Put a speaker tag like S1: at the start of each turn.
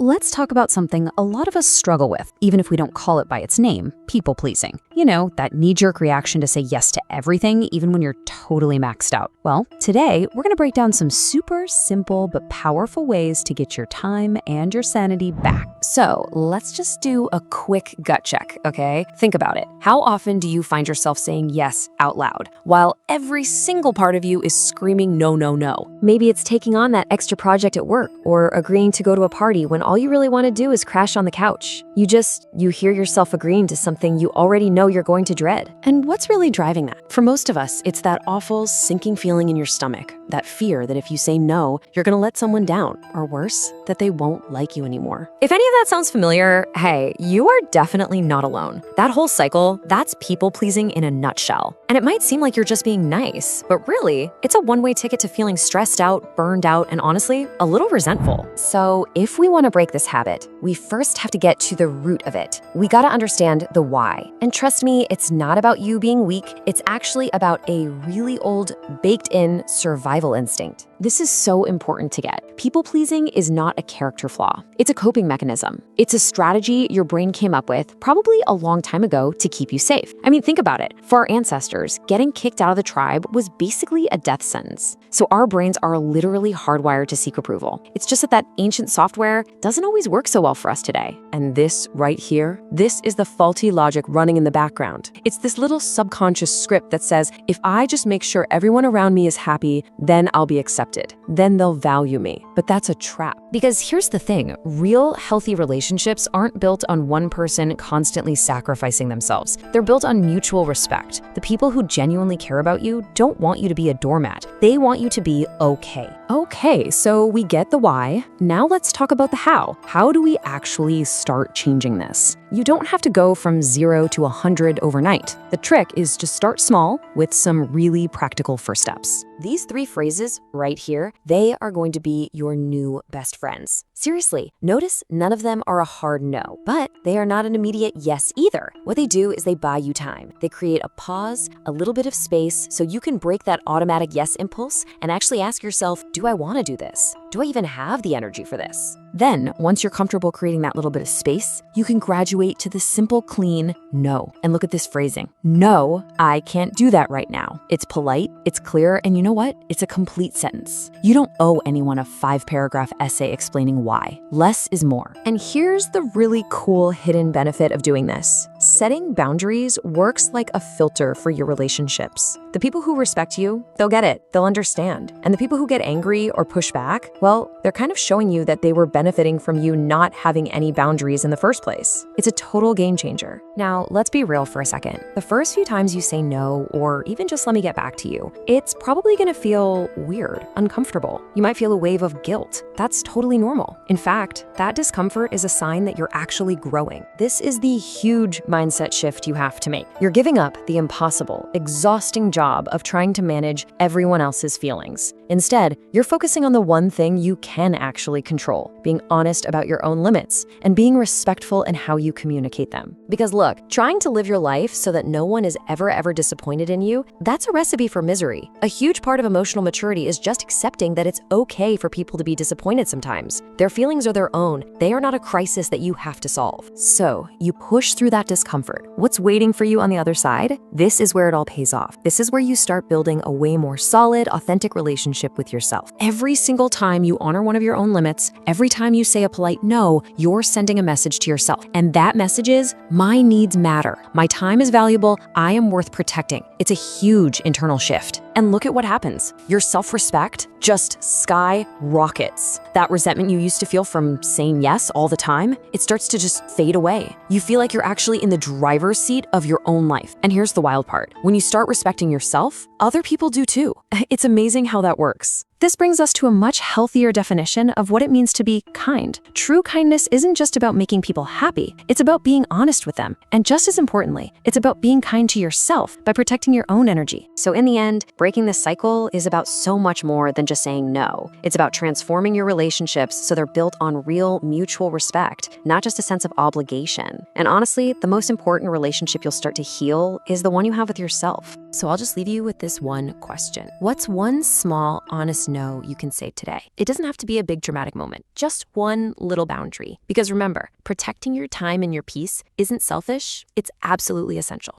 S1: let's talk about something a lot of us struggle with, even if we don't call it by its name, people pleasing. You know, that knee-jerk reaction to say yes to everything, even when you're totally maxed out. Well, today, we're gonna break down some super simple but powerful ways to get your time and your sanity back. So let's just do a quick gut check, okay? Think about it. How often do you find yourself saying yes out loud, while every single part of you is screaming no, no, no?
S2: Maybe it's taking on that extra project at work or agreeing to go to a party when all you really want to do is crash on the couch. You hear yourself agreeing to something you already know you're going to dread.
S3: And what's really driving that? For most of us, it's that awful sinking feeling in your stomach, that fear that if you say no, you're going to let someone down, or worse, that they won't like you anymore.
S2: If any of that sounds familiar, hey, you are definitely not alone. That whole cycle, that's people-pleasing in a nutshell. And it might seem like you're just being nice, but really, it's a one-way ticket to feeling stressed out, burned out, and honestly, a little resentful. So if we want to break this habit, we first have to get to the root of it. We gotta understand the why. And trust me, it's not about you being weak. It's actually about a really old, baked-in survival instinct. This is so important to get. People-pleasing is not a character flaw. It's a coping mechanism. It's a strategy your brain came up with probably a long time ago to keep you safe. I mean, think about it. For our ancestors, getting kicked out of the tribe was basically a death sentence. So our brains are literally hardwired to seek approval. It's just that ancient software doesn't always work so well for us today.
S3: And this right here, this is the faulty logic running in the background. It's this little subconscious script that says, if I just make sure everyone around me is happy, then I'll be accepted. Then they'll value me. But that's a trap.
S1: Because here's the thing, real healthy relationships aren't built on one person constantly sacrificing themselves. They're built on mutual respect. The people who genuinely care about you don't want you to be a doormat. They want you to be okay.
S3: Okay, so we get the why. Now let's talk about the how. How do we actually start changing this? You don't have to go from 0 to 100 overnight. The trick is to start small with some really practical first steps.
S2: These 3 phrases right here, they are going to be your new best friends. Seriously, notice none of them are a hard no, but they are not an immediate yes either. What they do is they buy you time. They create a pause, a little bit of space, so you can break that automatic yes impulse and actually ask yourself, do I want to do this? Do I even have the energy for this? Then, once you're comfortable creating that little bit of space, you can graduate to the simple, clean no. And look at this phrasing. No, I can't do that right now. It's polite, it's clear, and you know what? It's a complete sentence. You don't owe anyone a 5-paragraph essay explaining why. Less is more. And here's the really cool hidden benefit of doing this. Setting boundaries works like a filter for your relationships. The people who respect you, they'll get it, they'll understand. And the people who get angry or push back, well, they're kind of showing you that they were benefiting from you not having any boundaries in the first place. It's a total game changer. Now, let's be real for a second. The first few times you say no, or even just let me get back to you, it's probably gonna feel weird, uncomfortable. You might feel a wave of guilt. That's totally normal. In fact, that discomfort is a sign that you're actually growing. This is the huge mindset shift you have to make. You're giving up the impossible, exhausting job of trying to manage everyone else's feelings. Instead, you're focusing on the one thing you can actually control, being honest about your own limits and being respectful in how you communicate them. Because look, trying to live your life so that no one is ever disappointed in you, that's a recipe for misery. A huge part of emotional maturity is just accepting that it's okay for people to be disappointed sometimes. Their feelings are their own. They are not a crisis that you have to solve. So, you push through that discomfort. What's waiting for you on the other side? This is where it all pays off. This is where you start building a way more solid, authentic relationship with yourself. Every single time you honor one of your own limits, every time you say a polite no, you're sending a message to yourself. And that message is, my needs matter. My time is valuable. I am worth protecting. It's a huge internal shift. And look at what happens. Your self-respect just skyrockets. That resentment you used to feel from saying yes all the time, it starts to just fade away. You feel like you're actually in the driver's seat of your own life. And here's the wild part. When you start respecting yourself, other people do too. It's amazing how that works. This brings us to a much healthier definition of what it means to be kind. True kindness isn't just about making people happy, it's about being honest with them. And just as importantly, it's about being kind to yourself by protecting your own energy. So in the end, breaking this cycle is about so much more than just saying no. It's about transforming your relationships so they're built on real mutual respect, not just a sense of obligation. And honestly, the most important relationship you'll start to heal is the one you have with yourself. So I'll just leave you with this one question. What's one small, honest no you can say today. It doesn't have to be a big dramatic moment, just one little boundary. Because remember, protecting your time and your peace isn't selfish, it's absolutely essential.